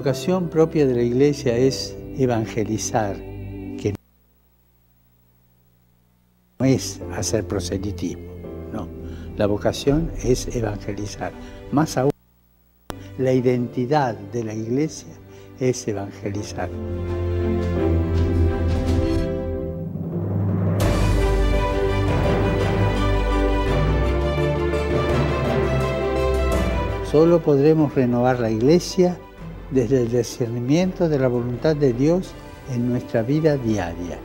vocación propia de la Iglesia es evangelizar, que no es hacer proselitismo, no. La vocación es evangelizar. Más aún, la identidad de la Iglesia es evangelizar. Solo podremos renovar la Iglesia desde el discernimiento de la voluntad de Dios en nuestra vida diaria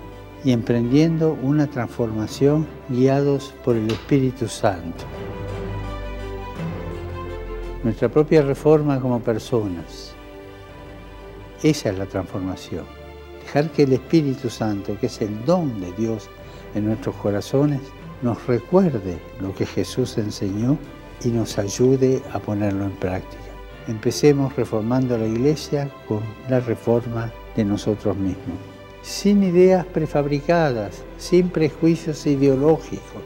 y emprendiendo una transformación guiados por el Espíritu Santo. Nuestra propia reforma como personas. Esa es la transformación. Dejar que el Espíritu Santo, que es el don de Dios en nuestros corazones, nos recuerde lo que Jesús enseñó y nos ayude a ponerlo en práctica. Empecemos reformando la Iglesia con la reforma de nosotros mismos. Sin ideas prefabricadas, sin prejuicios ideológicos,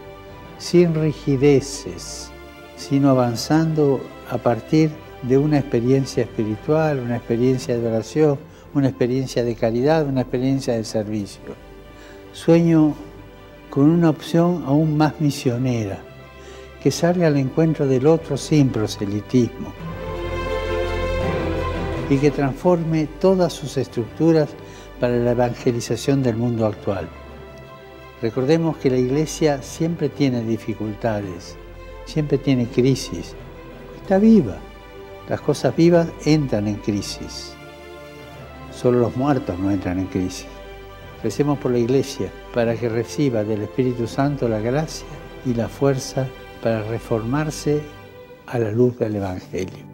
sin rigideces, sino avanzando a partir de una experiencia espiritual, una experiencia de oración, una experiencia de caridad, una experiencia de servicio. Sueño con una opción aún más misionera, que salga al encuentro del otro sin proselitismo y que transforme todas sus estructuras para la evangelización del mundo actual. Recordemos que la Iglesia siempre tiene dificultades, siempre tiene crisis, está viva. Las cosas vivas entran en crisis. Solo los muertos no entran en crisis. Recemos por la Iglesia para que reciba del Espíritu Santo la gracia y la fuerza para reformarse a la luz del Evangelio.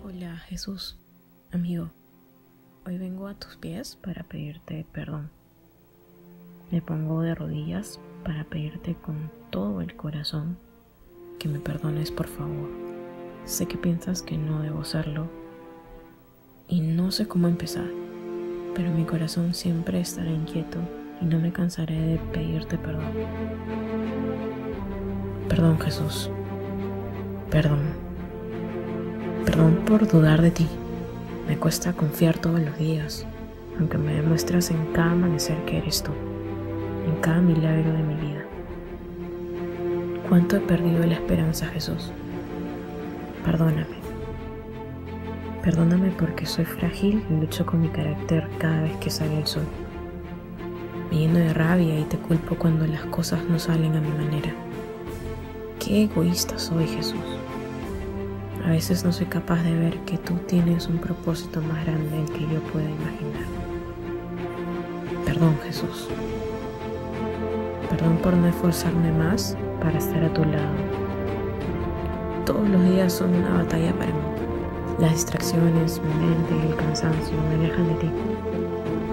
Hola Jesús, amigo. Hoy vengo a tus pies para pedirte perdón. Me pongo de rodillas para pedirte con todo el corazón que me perdones, por favor. Sé que piensas que no debo hacerlo y no sé cómo empezar, pero mi corazón siempre estará inquieto y no me cansaré de pedirte perdón. Perdón, Jesús. Perdón. Perdón por dudar de ti. Me cuesta confiar todos los días, aunque me demuestras en cada amanecer que eres tú, en cada milagro de mi vida. ¿Cuánto he perdido la esperanza, Jesús? Perdóname. Perdóname porque soy frágil y lucho con mi carácter cada vez que sale el sol. Me lleno de rabia y te culpo cuando las cosas no salen a mi manera. Qué egoísta soy, Jesús. A veces no soy capaz de ver que tú tienes un propósito más grande del que yo pueda imaginar. Perdón, Jesús. Perdón por no esforzarme más para estar a tu lado. Todos los días son una batalla para mí. Las distracciones, mi mente y el cansancio me alejan de ti,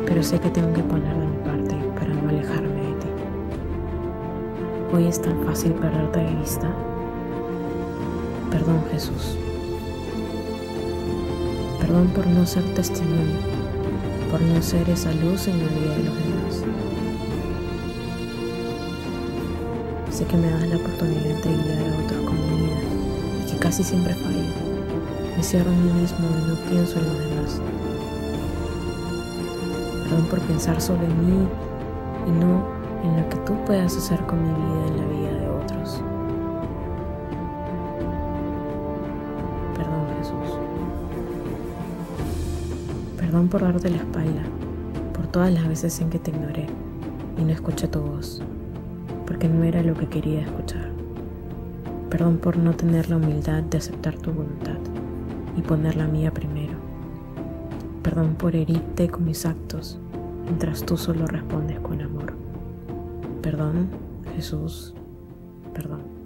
pero sé que tengo que poner de mi parte para no alejarme de ti. Hoy es tan fácil perderte de vista. Perdón, Jesús. Perdón por no ser testimonio, por no ser esa luz en la vida de los demás. Sé que me das la oportunidad de guiar a otros con mi vida y que casi siempre fallo. Me cierro en mí mismo y no pienso en los demás. Perdón por pensar sobre mí y no en lo que tú puedas hacer con mi vida en la vida de otros. Perdón, Jesús. Perdón por darte la espalda, por todas las veces en que te ignoré y no escuché tu voz, porque no era lo que quería escuchar. Perdón por no tener la humildad de aceptar tu voluntad y poner la mía primero. Perdón por herirte con mis actos, mientras tú solo respondes con amor. Perdón, Jesús, perdón.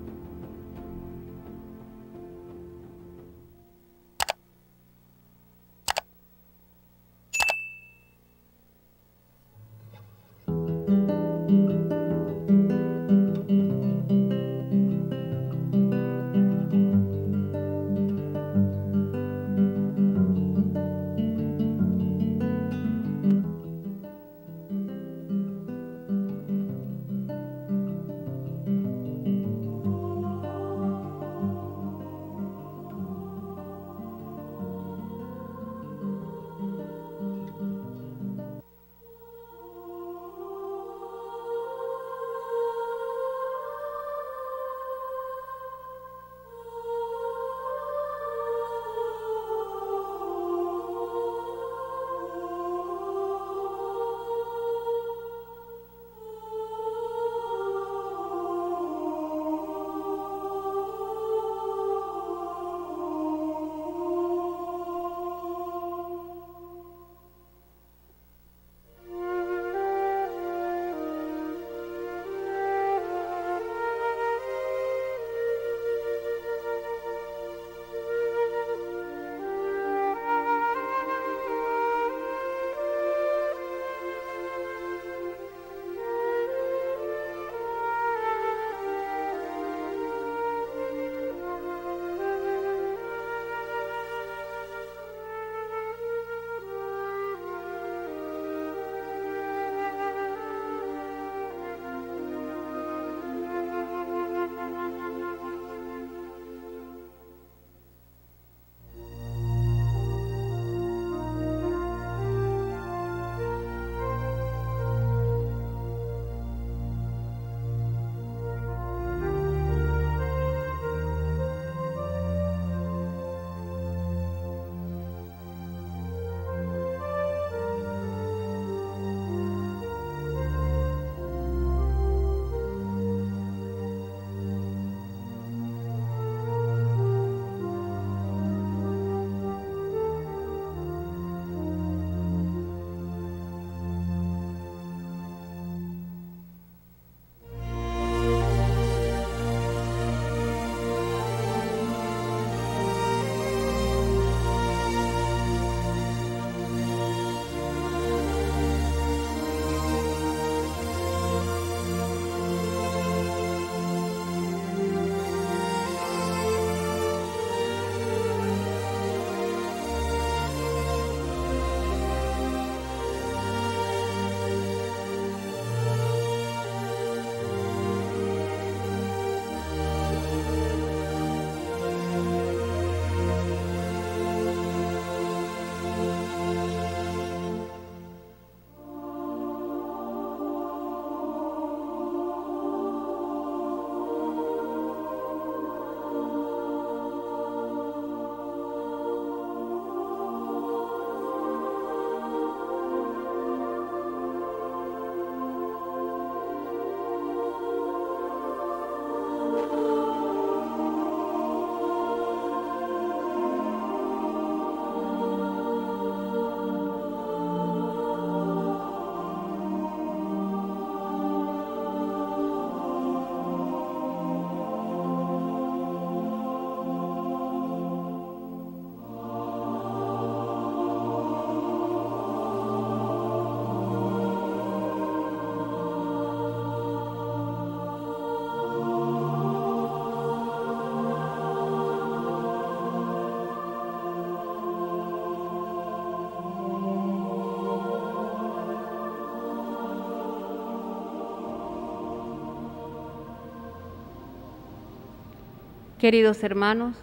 Queridos hermanos,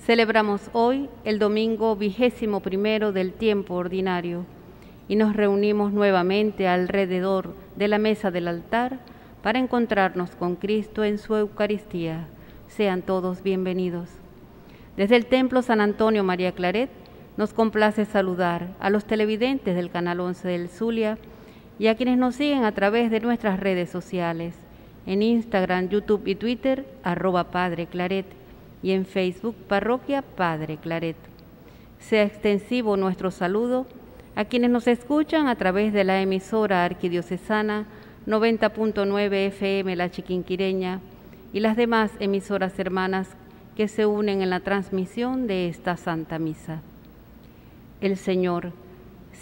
celebramos hoy el domingo 21 del tiempo ordinario y nos reunimos nuevamente alrededor de la mesa del altar para encontrarnos con Cristo en su Eucaristía. Sean todos bienvenidos. Desde el Templo San Antonio María Claret nos complace saludar a los televidentes del Canal 11 del Zulia y a quienes nos siguen a través de nuestras redes sociales, en Instagram, YouTube y Twitter, @Padre Claret, y en Facebook, Parroquia Padre Claret. Sea extensivo nuestro saludo a quienes nos escuchan a través de la emisora arquidiocesana 90.9 FM La Chiquinquireña y las demás emisoras hermanas que se unen en la transmisión de esta Santa Misa. El Señor,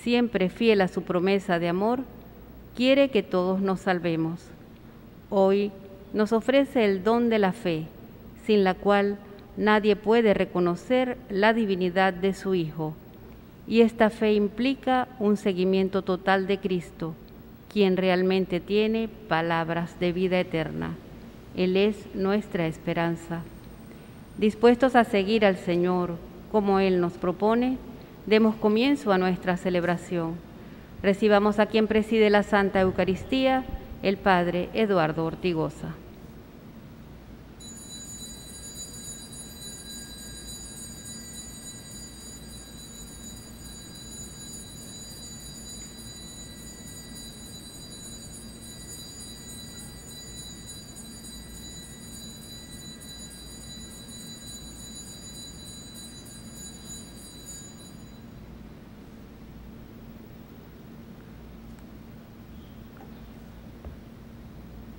siempre fiel a su promesa de amor, quiere que todos nos salvemos. Hoy nos ofrece el don de la fe, sin la cual nadie puede reconocer la divinidad de su Hijo. Y esta fe implica un seguimiento total de Cristo, quien realmente tiene palabras de vida eterna. Él es nuestra esperanza. Dispuestos a seguir al Señor como Él nos propone, demos comienzo a nuestra celebración. Recibamos a quien preside la Santa Eucaristía, el Padre Eduardo Ortigosa.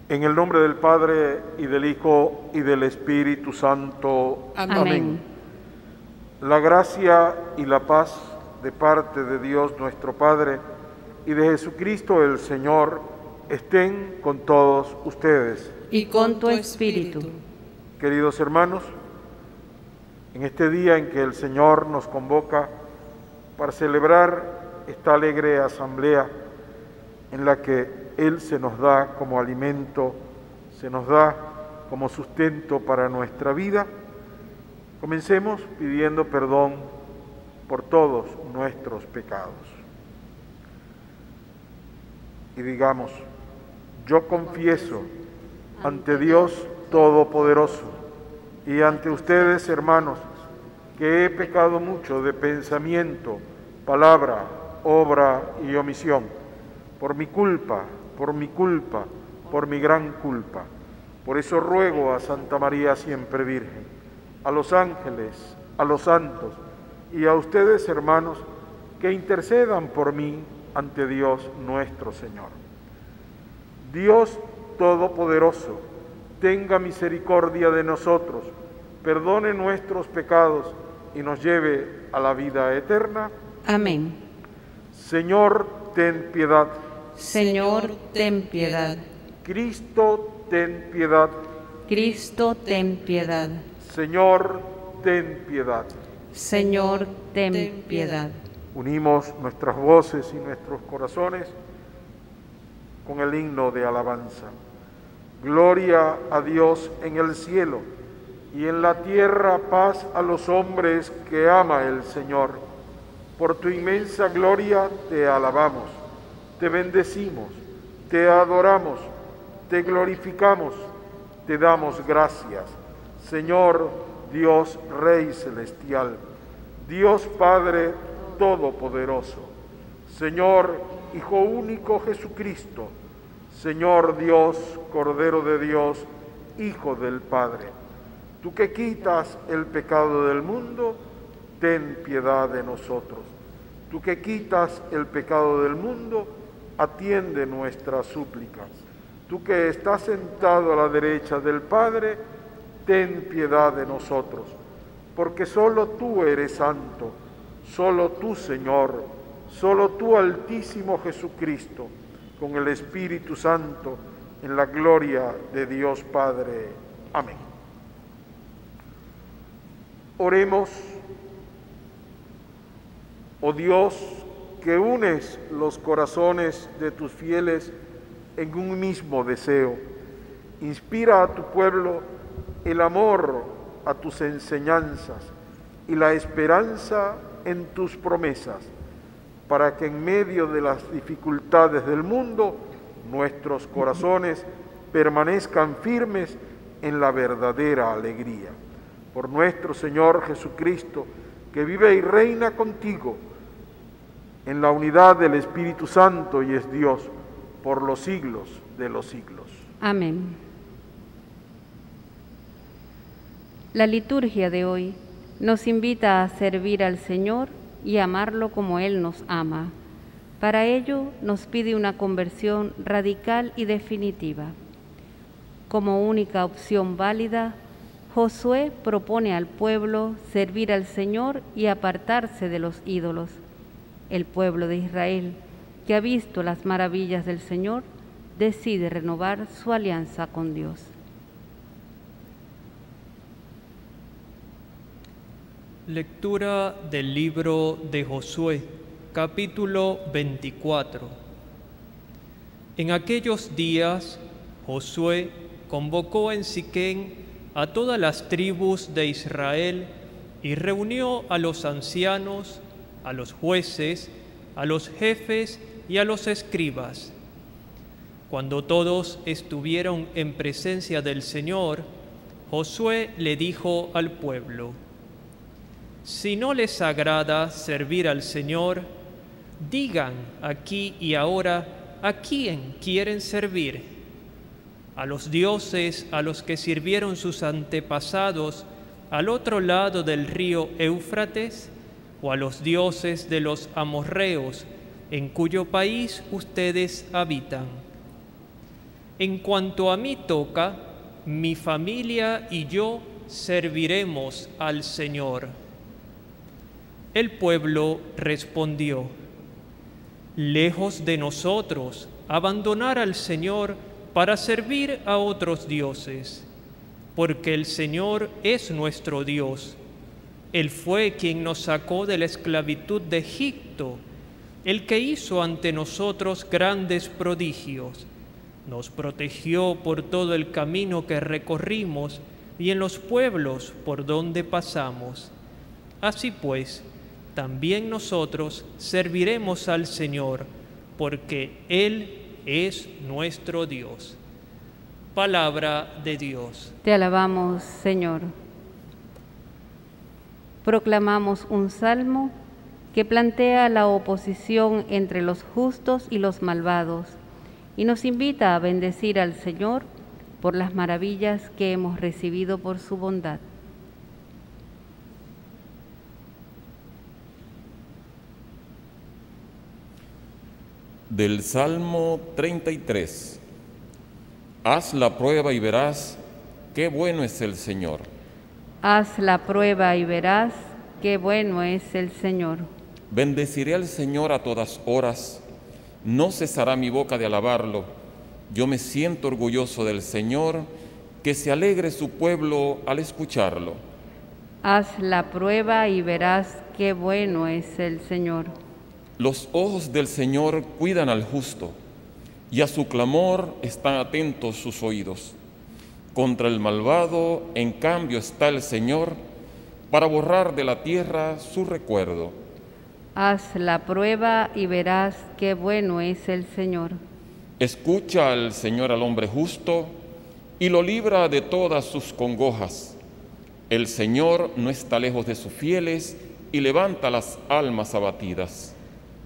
En el nombre del Padre, y del Hijo, y del Espíritu Santo. Amén. La gracia y la paz de parte de Dios nuestro Padre y de Jesucristo el Señor estén con todos ustedes. Y con tu espíritu. Queridos hermanos, en este día en que el Señor nos convoca para celebrar esta alegre asamblea en la que Él se nos da como alimento, se nos da como sustento para nuestra vida, comencemos pidiendo perdón por todos nuestros pecados. Y digamos: yo confieso ante Dios Todopoderoso y ante ustedes, hermanos, que he pecado mucho de pensamiento, palabra, obra y omisión, por mi culpa, por mi gran culpa. Por eso ruego a Santa María siempre Virgen, a los ángeles, a los santos y a ustedes, hermanos, que intercedan por mí ante Dios nuestro Señor. Dios Todopoderoso, tenga misericordia de nosotros, perdone nuestros pecados y nos lleve a la vida eterna. Amén. Señor, ten piedad. Señor, ten piedad. Cristo, ten piedad. Cristo, ten piedad. Señor, ten piedad. Señor, ten piedad. Unimos nuestras voces y nuestros corazones con el himno de alabanza. Gloria a Dios en el cielo y en la tierra paz a los hombres que ama el Señor. Por tu inmensa gloria te alabamos, te bendecimos, te adoramos, te glorificamos, te damos gracias. Señor, Dios Rey Celestial, Dios Padre Todopoderoso, Señor Hijo único Jesucristo, Señor Dios, Cordero de Dios, Hijo del Padre. Tú que quitas el pecado del mundo, ten piedad de nosotros. Tú que quitas el pecado del mundo, atiende nuestras súplicas. Tú que estás sentado a la derecha del Padre, ten piedad de nosotros, porque solo tú eres santo, solo tú, Señor, solo tú, Altísimo Jesucristo, con el Espíritu Santo, en la gloria de Dios Padre. Amén. Oremos. Oh Dios, que unes los corazones de tus fieles en un mismo deseo, inspira a tu pueblo el amor a tus enseñanzas y la esperanza en tus promesas, para que en medio de las dificultades del mundo nuestros corazones permanezcan firmes en la verdadera alegría. Por nuestro Señor Jesucristo, que vive y reina contigo en la unidad del Espíritu Santo y es Dios por los siglos de los siglos. Amén. La liturgia de hoy nos invita a servir al Señor y amarlo como Él nos ama. Para ello nos pide una conversión radical y definitiva. Como única opción válida, Josué propone al pueblo servir al Señor y apartarse de los ídolos. El pueblo de Israel, que ha visto las maravillas del Señor, decide renovar su alianza con Dios. Lectura del libro de Josué, capítulo 24. En aquellos días, Josué convocó en Siquén a todas las tribus de Israel y reunió a los ancianos, a los jueces, a los jefes y a los escribas. Cuando todos estuvieron en presencia del Señor, Josué le dijo al pueblo: si no les agrada servir al Señor, digan aquí y ahora a quién quieren servir. A los dioses a los que sirvieron sus antepasados al otro lado del río Éufrates, o a los dioses de los amorreos en cuyo país ustedes habitan. En cuanto a mí toca, mi familia y yo serviremos al Señor. El pueblo respondió: lejos de nosotros abandonar al Señor para servir a otros dioses, porque el Señor es nuestro Dios. Él fue quien nos sacó de la esclavitud de Egipto, el que hizo ante nosotros grandes prodigios. Nos protegió por todo el camino que recorrimos y en los pueblos por donde pasamos. Así pues, también nosotros serviremos al Señor, porque Él es nuestro Dios. Palabra de Dios. Te alabamos, Señor. Proclamamos un salmo que plantea la oposición entre los justos y los malvados y nos invita a bendecir al Señor por las maravillas que hemos recibido por su bondad. Del Salmo 33. Haz la prueba y verás qué bueno es el Señor. Haz la prueba y verás qué bueno es el Señor. Bendeciré al Señor a todas horas, no cesará mi boca de alabarlo. Yo me siento orgulloso del Señor, que se alegre su pueblo al escucharlo. Haz la prueba y verás qué bueno es el Señor. Los ojos del Señor cuidan al justo, y a su clamor están atentos sus oídos. Contra el malvado, en cambio, está el Señor, para borrar de la tierra su recuerdo. Haz la prueba y verás qué bueno es el Señor. Escucha al Señor al hombre justo, y lo libra de todas sus congojas. El Señor no está lejos de sus fieles, y levanta las almas abatidas.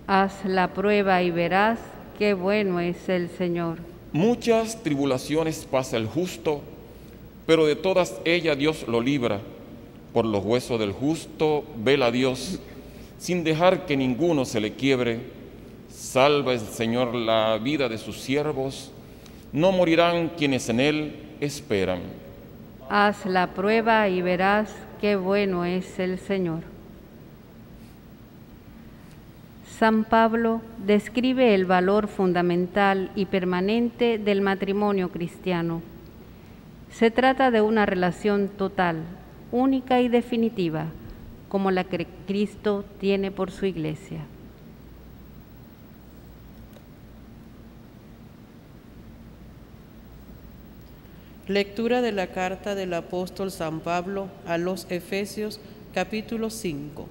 Haz la prueba y verás qué bueno es el Señor. Muchas tribulaciones pasa el justo, pero de todas ellas Dios lo libra. Por los huesos del justo vela Dios, sin dejar que ninguno se le quiebre. Salva el Señor la vida de sus siervos, no morirán quienes en Él esperan. Haz la prueba y verás qué bueno es el Señor. San Pablo describe el valor fundamental y permanente del matrimonio cristiano. Se trata de una relación total, única y definitiva, como la que Cristo tiene por su Iglesia. Lectura de la carta del apóstol San Pablo a los Efesios, capítulo 5.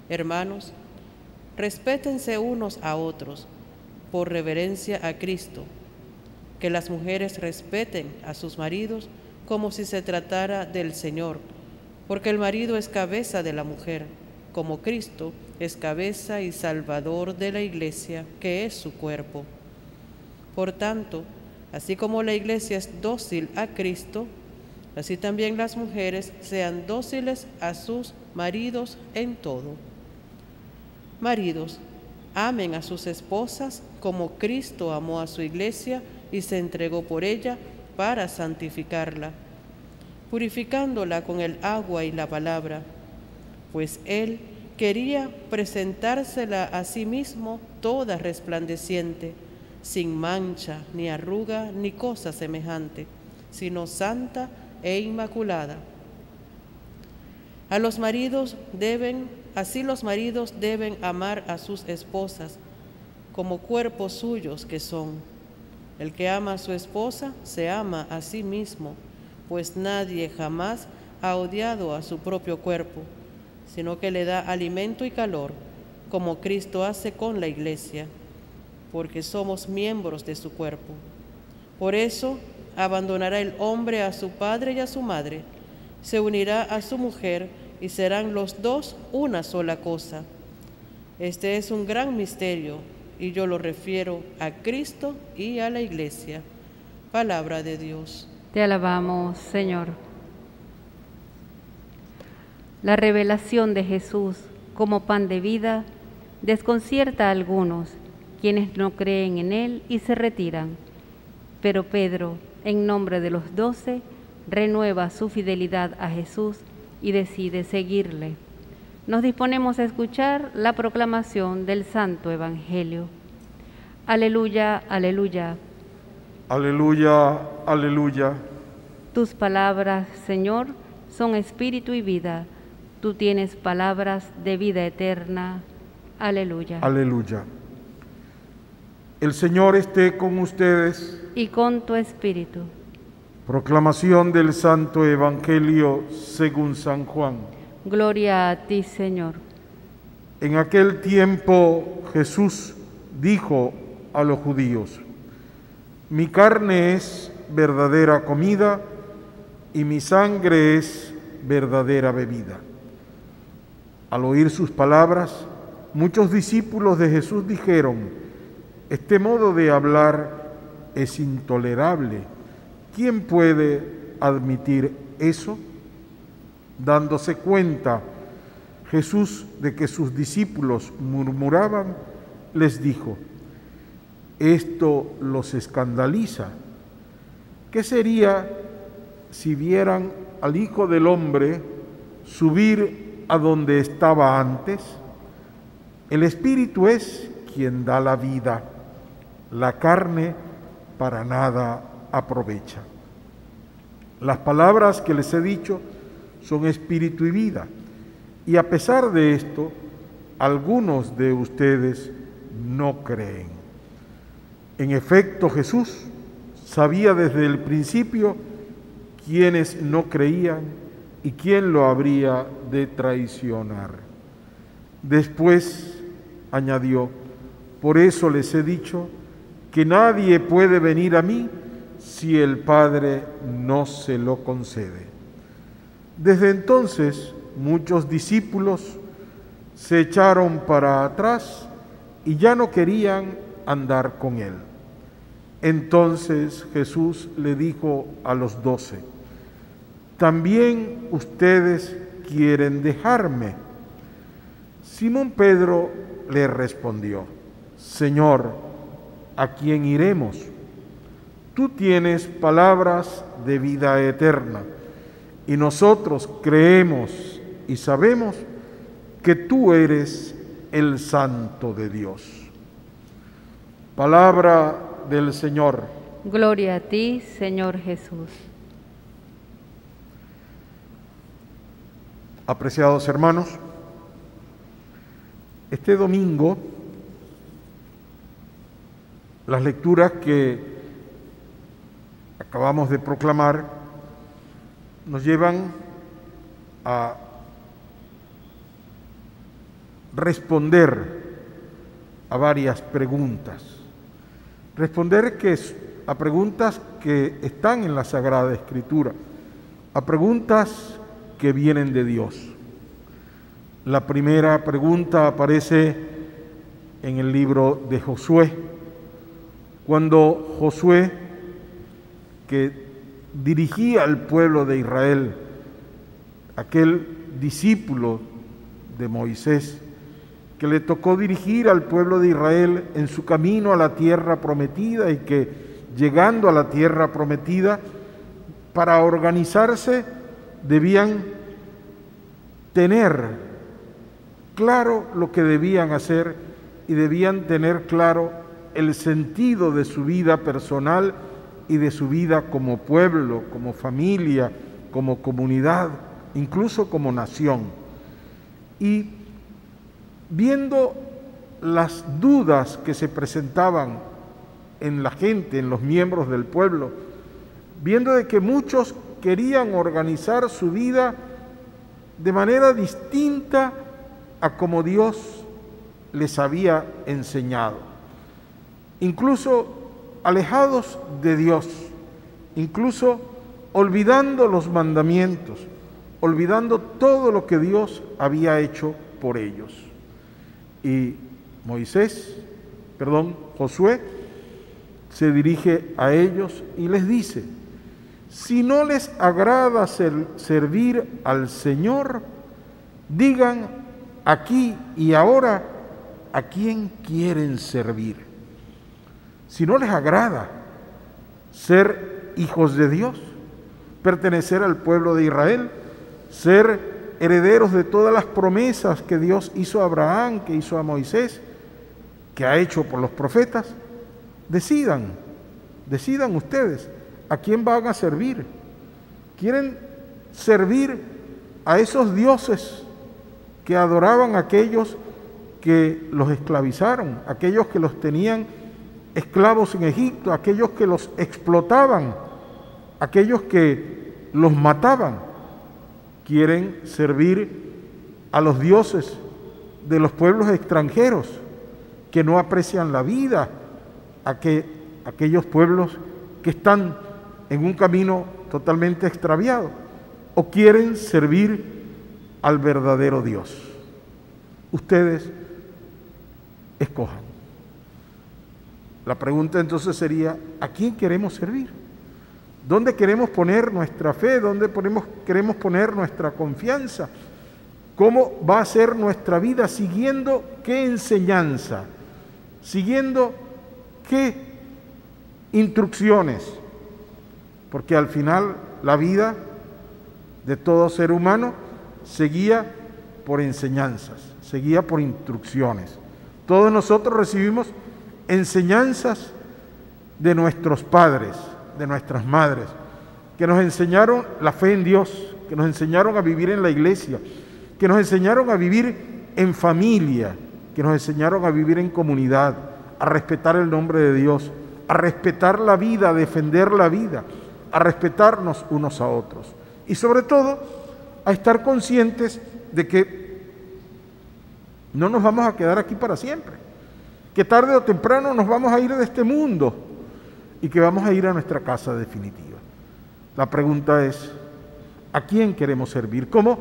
Hermanos, respétense unos a otros, por reverencia a Cristo. Que las mujeres respeten a sus maridos como si se tratara del Señor, porque el marido es cabeza de la mujer, como Cristo es cabeza y salvador de la Iglesia, que es su cuerpo. Por tanto, así como la Iglesia es dócil a Cristo, así también las mujeres sean dóciles a sus maridos en todo. Maridos, amen a sus esposas como Cristo amó a su Iglesia y se entregó por ella para santificarla, purificándola con el agua y la palabra, pues Él quería presentársela a sí mismo toda resplandeciente, sin mancha, ni arruga, ni cosa semejante, sino santa e inmaculada. Así los maridos deben amar a sus esposas como cuerpos suyos que son. El que ama a su esposa se ama a sí mismo, pues nadie jamás ha odiado a su propio cuerpo, sino que le da alimento y calor, como Cristo hace con la Iglesia, porque somos miembros de su cuerpo. Por eso abandonará el hombre a su padre y a su madre, se unirá a su mujer y serán los dos una sola cosa. Este es un gran misterio y yo lo refiero a Cristo y a la Iglesia. Palabra de Dios. Te alabamos, Señor. La revelación de Jesús como pan de vida desconcierta a algunos, quienes no creen en Él y se retiran. Pero Pedro, en nombre de los 12, renueva su fidelidad a Jesús y decide seguirle. Nos disponemos a escuchar la proclamación del Santo Evangelio. Aleluya, aleluya. Aleluya, aleluya. Tus palabras, Señor, son espíritu y vida. Tú tienes palabras de vida eterna. Aleluya. Aleluya. El Señor esté con ustedes. Y con tu espíritu. Proclamación del Santo Evangelio según San Juan. Gloria a ti, Señor. En aquel tiempo Jesús dijo a los judíos: mi carne es verdadera comida y mi sangre es verdadera bebida. Al oír sus palabras, muchos discípulos de Jesús dijeron: este modo de hablar es intolerable. ¿Quién puede admitir eso? Dándose cuenta Jesús de que sus discípulos murmuraban, les dijo: esto los escandaliza. ¿Qué sería si vieran al Hijo del Hombre subir a donde estaba antes? El Espíritu es quien da la vida, la carne para nada aprovecha. Las palabras que les he dicho son espíritu y vida, y a pesar de esto, algunos de ustedes no creen. En efecto, Jesús sabía desde el principio quiénes no creían y quién lo habría de traicionar. Después añadió: por eso les he dicho que nadie puede venir a mí si el Padre no se lo concede. Desde entonces, muchos discípulos se echaron para atrás y ya no querían andar con él. Entonces Jesús le dijo a los 12: ¿también ustedes quieren dejarme? Simón Pedro le respondió: Señor, ¿a quién iremos? Tú tienes palabras de vida eterna, y nosotros creemos y sabemos que tú eres el Santo de Dios. Palabra del Señor. Gloria a ti, Señor Jesús. Apreciados hermanos, este domingo las lecturas que acabamos de proclamar nos llevan a responder a varias preguntas. Responder a preguntas que están en la Sagrada Escritura, a preguntas que vienen de Dios. La primera pregunta aparece en el libro de Josué, cuando Josué, que dirigía al pueblo de Israel, aquel discípulo de Moisés, que le tocó dirigir al pueblo de Israel en su camino a la tierra prometida, y que llegando a la tierra prometida, para organizarse debían tener claro lo que debían hacer y debían tener claro el sentido de su vida personal y de su vida como pueblo, como familia, como comunidad, incluso como nación. Y viendo las dudas que se presentaban en la gente, en los miembros del pueblo, viendo de que muchos querían organizar su vida de manera distinta a como Dios les había enseñado, incluso alejados de Dios, incluso olvidando los mandamientos, olvidando todo lo que Dios había hecho por ellos. Y Josué se dirige a ellos y les dice: si no les agrada servir al Señor, digan aquí y ahora a quién quieren servir. Si no les agrada ser hijos de Dios, pertenecer al pueblo de Israel, ser herederos de todas las promesas que Dios hizo a Abraham, que hizo a Moisés, que ha hecho por los profetas, decidan ustedes a quién van a servir. ¿Quieren servir a esos dioses que adoraban aquellos que los esclavizaron, aquellos que los tenían esclavos en Egipto, aquellos que los explotaban, aquellos que los mataban? ¿Quieren servir a los dioses de los pueblos extranjeros que no aprecian la vida, aquellos pueblos que están en un camino totalmente extraviado? ¿O quieren servir al verdadero Dios? Ustedes escojan. La pregunta entonces sería: ¿a quién queremos servir? ¿Dónde queremos poner nuestra fe? ¿Dónde queremos poner nuestra confianza? ¿Cómo va a ser nuestra vida? ¿Siguiendo qué enseñanza? ¿Siguiendo qué instrucciones? Porque al final la vida de todo ser humano se guía por enseñanzas, se guía por instrucciones. Todos nosotros recibimos enseñanzas de nuestros padres, de nuestras madres, que nos enseñaron la fe en Dios, que nos enseñaron a vivir en la iglesia, que nos enseñaron a vivir en familia, que nos enseñaron a vivir en comunidad, a respetar el nombre de Dios, a respetar la vida, a defender la vida, a respetarnos unos a otros. Y sobre todo, a estar conscientes de que no nos vamos a quedar aquí para siempre, que tarde o temprano nos vamos a ir de este mundo y que vamos a ir a nuestra casa definitiva. La pregunta es: ¿a quién queremos servir? ¿Cómo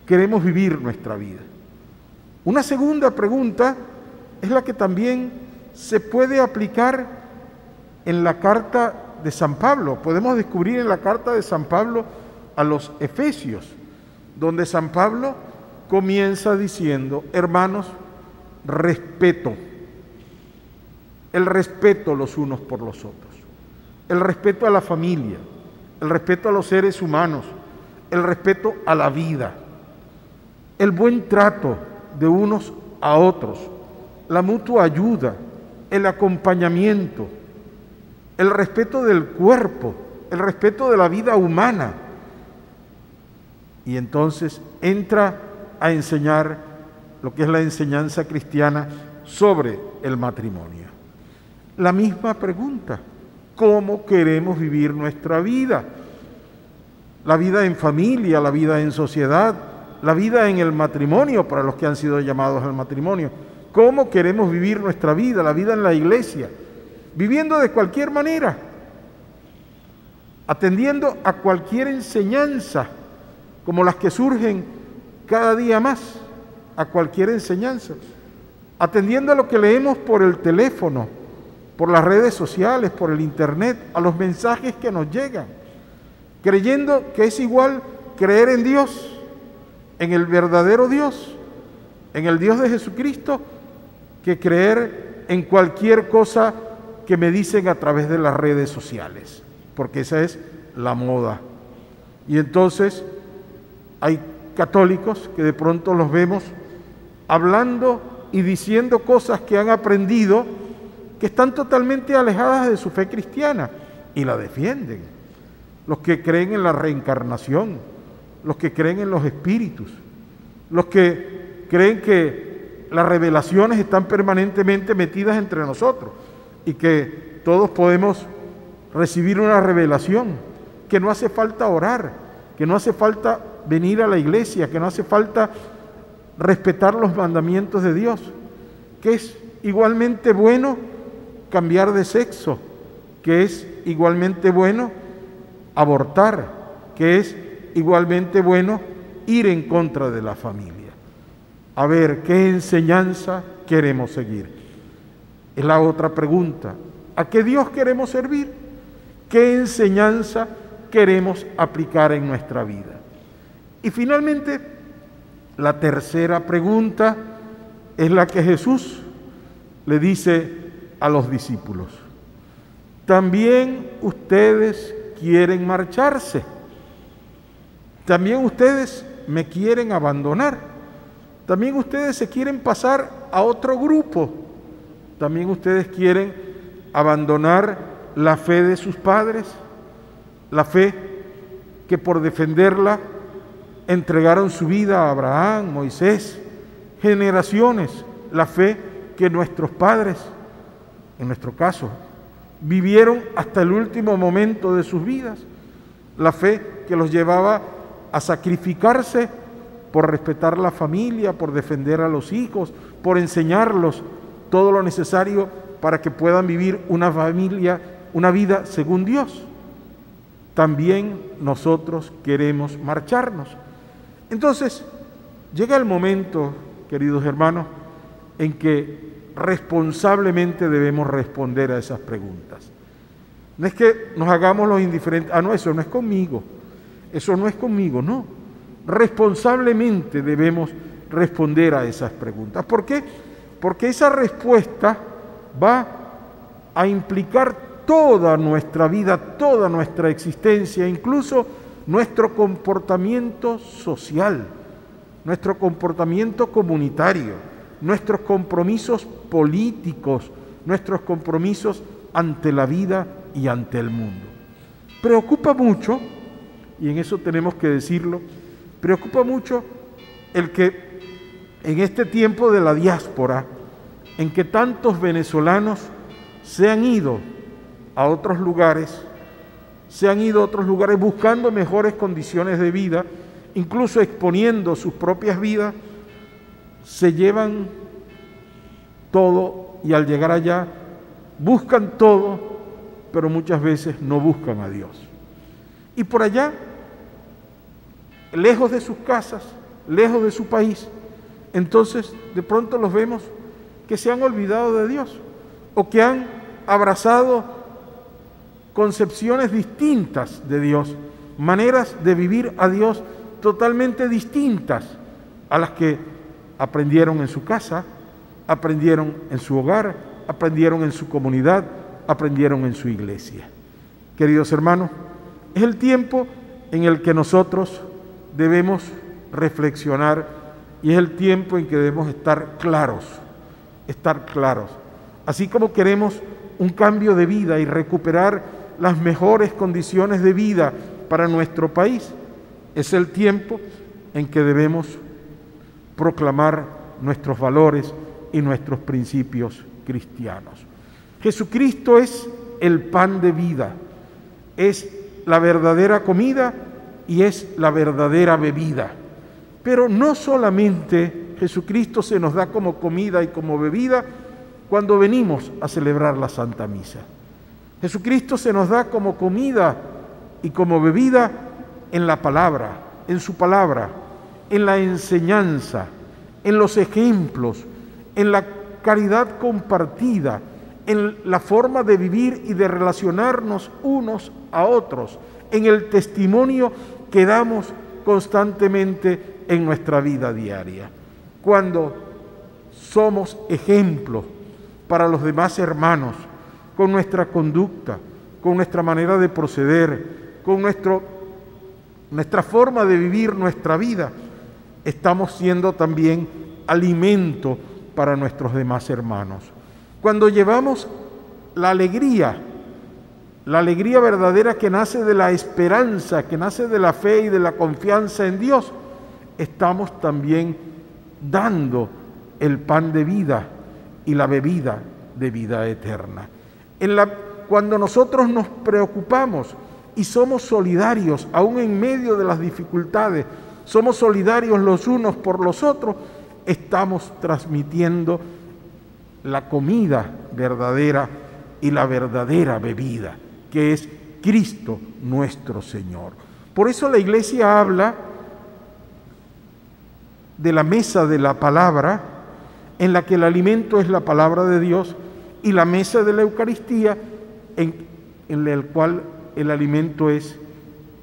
queremos vivir nuestra vida? Una segunda pregunta es la que también se puede aplicar en la carta de San Pablo. Podemos descubrir en la carta de San Pablo a los Efesios, donde San Pablo comienza diciendo: hermanos, respeto. El respeto los unos por los otros, el respeto a la familia, el respeto a los seres humanos, el respeto a la vida, el buen trato de unos a otros, la mutua ayuda, el acompañamiento, el respeto del cuerpo, el respeto de la vida humana. Y entonces entra a enseñar lo que es la enseñanza cristiana sobre el matrimonio. La misma pregunta: cómo queremos vivir nuestra vida. La vida en familia, la vida en sociedad, la vida en el matrimonio, para los que han sido llamados al matrimonio. ¿Cómo queremos vivir nuestra vida, la vida en la iglesia? Viviendo de cualquier manera, atendiendo a cualquier enseñanza, como las que surgen cada día más, a cualquier enseñanza, atendiendo a lo que leemos por el teléfono, por las redes sociales, por el internet, a los mensajes que nos llegan, creyendo que es igual creer en Dios, en el verdadero Dios, en el Dios de Jesucristo, que creer en cualquier cosa que me dicen a través de las redes sociales, porque esa es la moda. Y entonces hay católicos que de pronto los vemos hablando y diciendo cosas que han aprendido que están totalmente alejadas de su fe cristiana y la defienden. Los que creen en la reencarnación, los que creen en los espíritus, los que creen que las revelaciones están permanentemente metidas entre nosotros y que todos podemos recibir una revelación, que no hace falta orar, que no hace falta venir a la iglesia, que no hace falta respetar los mandamientos de Dios, que es igualmente bueno cambiar de sexo, que es igualmente bueno abortar, que es igualmente bueno ir en contra de la familia. A ver, ¿qué enseñanza queremos seguir? Es la otra pregunta. ¿A qué Dios queremos servir? ¿Qué enseñanza queremos aplicar en nuestra vida? Y finalmente, la tercera pregunta es la que Jesús le dice a los discípulos. También ustedes quieren marcharse. También ustedes me quieren abandonar. También ustedes se quieren pasar a otro grupo. También ustedes quieren abandonar la fe de sus padres, la fe que por defenderla entregaron su vida a Abraham, Moisés, generaciones, la fe que nuestros padres, en nuestro caso, vivieron hasta el último momento de sus vidas, la fe que los llevaba a sacrificarse por respetar la familia, por defender a los hijos, por enseñarlos todo lo necesario para que puedan vivir una familia, una vida según Dios. También nosotros queremos marcharnos. Entonces, llega el momento, queridos hermanos, en que responsablemente debemos responder a esas preguntas. No es que nos hagamos los indiferentes, no, eso no es conmigo, no. Responsablemente debemos responder a esas preguntas. ¿Por qué? Porque esa respuesta va a implicar toda nuestra vida, toda nuestra existencia, incluso nuestro comportamiento social, nuestro comportamiento comunitario, nuestros compromisos políticos, nuestros compromisos ante la vida y ante el mundo. Preocupa mucho, y en eso tenemos que decirlo, preocupa mucho el que en este tiempo de la diáspora, en que tantos venezolanos se han ido a otros lugares, buscando mejores condiciones de vida, incluso exponiendo sus propias vidas, se llevan todo y al llegar allá buscan todo, pero muchas veces no buscan a Dios. Y por allá, lejos de sus casas, lejos de su país, entonces de pronto los vemos que se han olvidado de Dios o que han abrazado concepciones distintas de Dios, maneras de vivir a Dios totalmente distintas a las que aprendieron en su casa, aprendieron en su hogar, aprendieron en su comunidad, aprendieron en su iglesia. Queridos hermanos, es el tiempo en el que nosotros debemos reflexionar y es el tiempo en que debemos estar claros. Así como queremos un cambio de vida y recuperar las mejores condiciones de vida para nuestro país, es el tiempo en que debemos proclamar nuestros valores y nuestros principios cristianos. Jesucristo es el pan de vida, es la verdadera comida y es la verdadera bebida. Pero no solamente Jesucristo se nos da como comida y como bebida cuando venimos a celebrar la Santa Misa. Jesucristo se nos da como comida y como bebida en la palabra, en su palabra, en la enseñanza, en los ejemplos, en la caridad compartida, en la forma de vivir y de relacionarnos unos a otros, en el testimonio que damos constantemente en nuestra vida diaria. Cuando somos ejemplos para los demás hermanos, con nuestra conducta, con nuestra manera de proceder, con nuestra forma de vivir nuestra vida, estamos siendo también alimento para nuestros demás hermanos. Cuando llevamos la alegría verdadera que nace de la esperanza, que nace de la fe y de la confianza en Dios, estamos también dando el pan de vida y la bebida de vida eterna. Cuando nosotros nos preocupamos y somos solidarios, aún en medio de las dificultades, somos solidarios los unos por los otros, estamos transmitiendo la comida verdadera y la verdadera bebida, que es Cristo nuestro Señor. Por eso la Iglesia habla de la mesa de la palabra, en la que el alimento es la palabra de Dios, y la mesa de la Eucaristía, en el cual el alimento es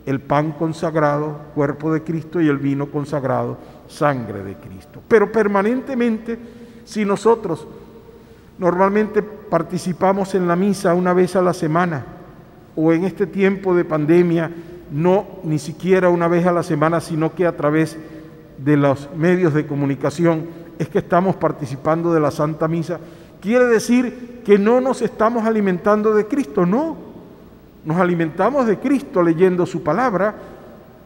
el pan consagrado, cuerpo de Cristo, y el vino consagrado, sangre de Cristo. Pero permanentemente, si nosotros normalmente participamos en la misa una vez a la semana, o en este tiempo de pandemia, no ni siquiera una vez a la semana, sino que a través de los medios de comunicación es que estamos participando de la Santa Misa, quiere decir que no nos estamos alimentando de Cristo, no. Nos alimentamos de Cristo leyendo su palabra,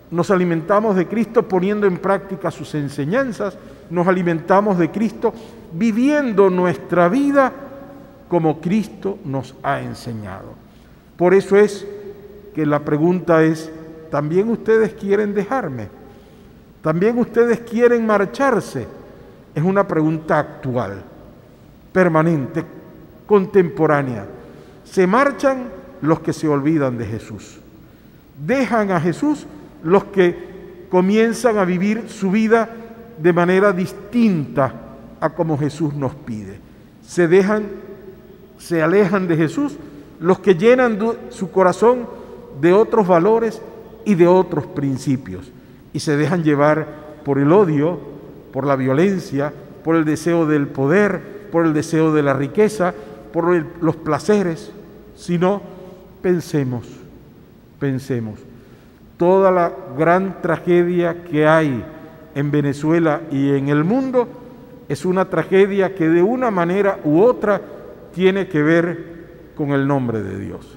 nos alimentamos de Cristo poniendo en práctica sus enseñanzas, nos alimentamos de Cristo viviendo nuestra vida como Cristo nos ha enseñado. Por eso es que la pregunta es, ¿también ustedes quieren dejarme? ¿También ustedes quieren marcharse? Es una pregunta actual, permanente, contemporánea. Se marchan los que se olvidan de Jesús. Dejan a Jesús los que comienzan a vivir su vida de manera distinta a como Jesús nos pide. Se alejan de Jesús los que llenan su corazón de otros valores y de otros principios y se dejan llevar por el odio, por la violencia, por el deseo del poder, por el deseo de la riqueza, por los placeres, sino pensemos, toda la gran tragedia que hay en Venezuela y en el mundo es una tragedia que de una manera u otra tiene que ver con el nombre de Dios.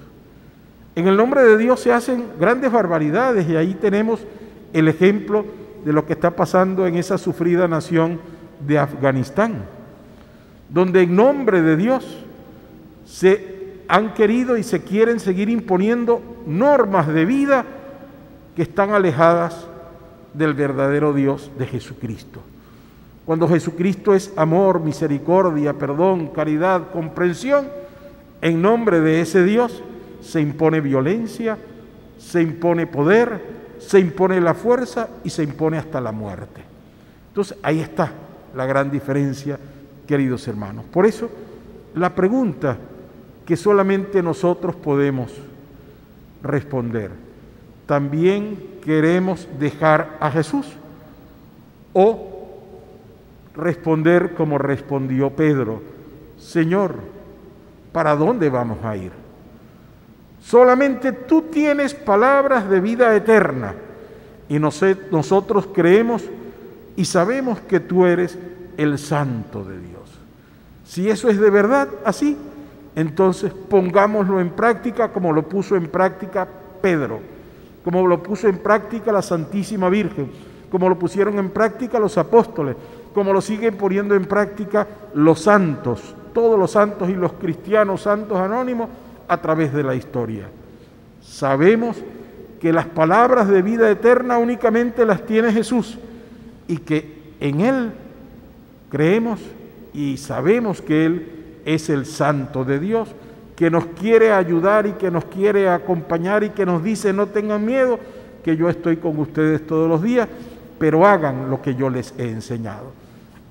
En el nombre de Dios se hacen grandes barbaridades y ahí tenemos el ejemplo de lo que está pasando en esa sufrida nación de Afganistán, donde en nombre de Dios se han querido y se quieren seguir imponiendo normas de vida que están alejadas del verdadero Dios de Jesucristo. Cuando Jesucristo es amor, misericordia, perdón, caridad, comprensión, en nombre de ese Dios se impone violencia, se impone poder, se impone la fuerza y se impone hasta la muerte. Entonces ahí está la gran diferencia, queridos hermanos. Por eso la pregunta que solamente nosotros podemos responder, ¿también queremos dejar a Jesús? O responder como respondió Pedro, Señor, ¿para dónde vamos a ir? Solamente tú tienes palabras de vida eterna y nosotros creemos y sabemos que tú eres el Santo de Dios. Si eso es de verdad así, entonces pongámoslo en práctica como lo puso en práctica Pedro, como lo puso en práctica la Santísima Virgen, como lo pusieron en práctica los apóstoles, como lo siguen poniendo en práctica los santos, todos los santos y los cristianos santos anónimos a través de la historia. Sabemos que las palabras de vida eterna únicamente las tiene Jesús y que en Él creemos y sabemos que Él es el Santo de Dios, que nos quiere ayudar y que nos quiere acompañar y que nos dice: no tengan miedo, que yo estoy con ustedes todos los días, pero hagan lo que yo les he enseñado.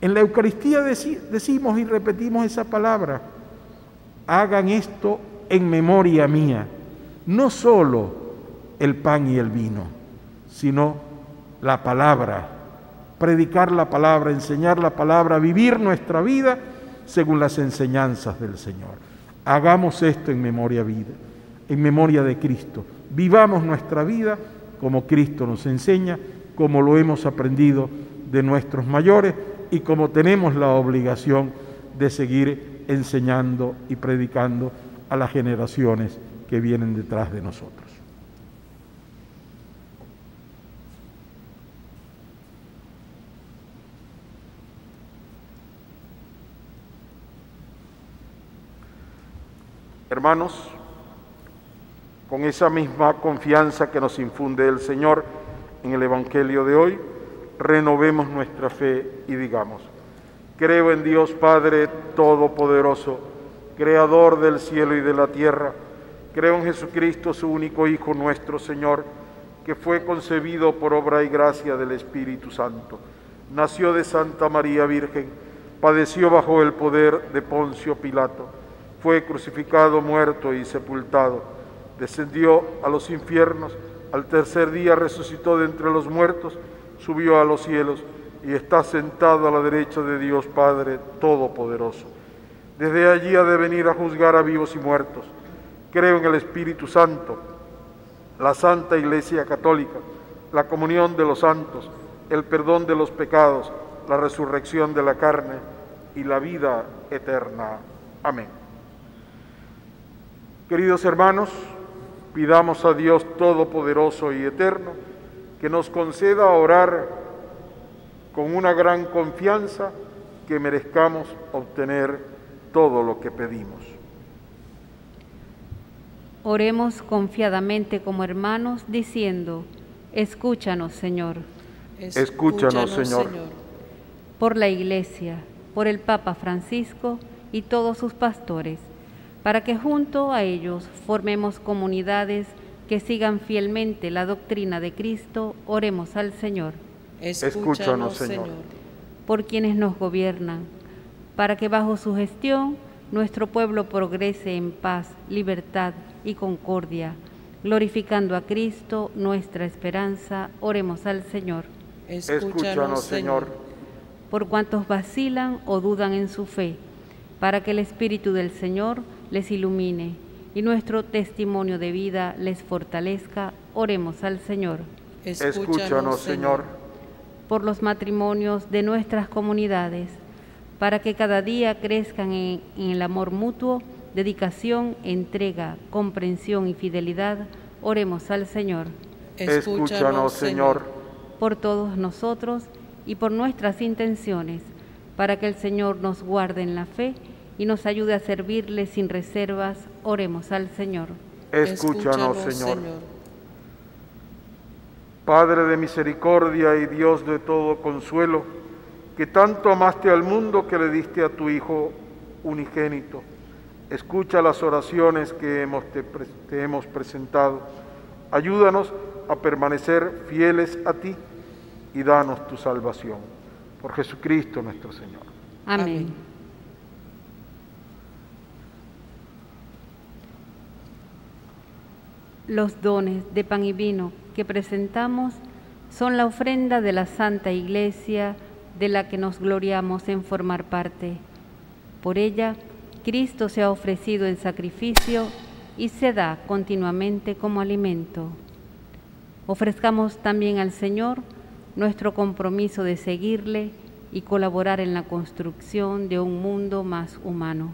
En la Eucaristía decimos y repetimos esa palabra: hagan esto en memoria mía. No solo el pan y el vino, sino la palabra, predicar la palabra, enseñar la palabra, vivir nuestra vida según las enseñanzas del Señor. Hagamos esto en memoria de Cristo. Vivamos nuestra vida como Cristo nos enseña, como lo hemos aprendido de nuestros mayores y como tenemos la obligación de seguir enseñando y predicando a las generaciones que vienen detrás de nosotros. Hermanos, con esa misma confianza que nos infunde el Señor en el Evangelio de hoy, renovemos nuestra fe y digamos: creo en Dios Padre Todopoderoso, Creador del cielo y de la tierra. Creo en Jesucristo, su único Hijo, nuestro Señor, que fue concebido por obra y gracia del Espíritu Santo. Nació de Santa María Virgen, padeció bajo el poder de Poncio Pilato, fue crucificado, muerto y sepultado, descendió a los infiernos, al tercer día resucitó de entre los muertos, subió a los cielos y está sentado a la derecha de Dios Padre Todopoderoso. Desde allí ha de venir a juzgar a vivos y muertos. Creo en el Espíritu Santo, la Santa Iglesia Católica, la comunión de los santos, el perdón de los pecados, la resurrección de la carne y la vida eterna. Amén. Queridos hermanos, pidamos a Dios Todopoderoso y Eterno que nos conceda orar con una gran confianza, que merezcamos obtener todo lo que pedimos. Oremos confiadamente como hermanos, diciendo: escúchanos, Señor. Escúchanos, Señor. Por la Iglesia, por el Papa Francisco y todos sus pastores, para que junto a ellos formemos comunidades que sigan fielmente la doctrina de Cristo, oremos al Señor. Escúchanos, Señor. Por quienes nos gobiernan, para que bajo su gestión nuestro pueblo progrese en paz, libertad y concordia, glorificando a Cristo, nuestra esperanza, oremos al Señor. Escúchanos, Señor. Por cuantos vacilan o dudan en su fe, para que el Espíritu del Señor les ilumine y nuestro testimonio de vida les fortalezca, oremos al Señor. Escúchanos, Señor. Por los matrimonios de nuestras comunidades, para que cada día crezcan en el amor mutuo, dedicación, entrega, comprensión y fidelidad, oremos al Señor. Escúchanos, Señor. Por todos nosotros y por nuestras intenciones, para que el Señor nos guarde en la fe y nos ayude a servirle sin reservas, oremos al Señor. Escúchanos, Señor. Padre de misericordia y Dios de todo consuelo, que tanto amaste al mundo que le diste a tu Hijo unigénito, escucha las oraciones que te hemos presentado. Ayúdanos a permanecer fieles a ti y danos tu salvación. Por Jesucristo nuestro Señor. Amén. Los dones de pan y vino que presentamos son la ofrenda de la Santa Iglesia, de la que nos gloriamos en formar parte. Por ella, Cristo se ha ofrecido en sacrificio y se da continuamente como alimento. Ofrezcamos también al Señor nuestro compromiso de seguirle y colaborar en la construcción de un mundo más humano.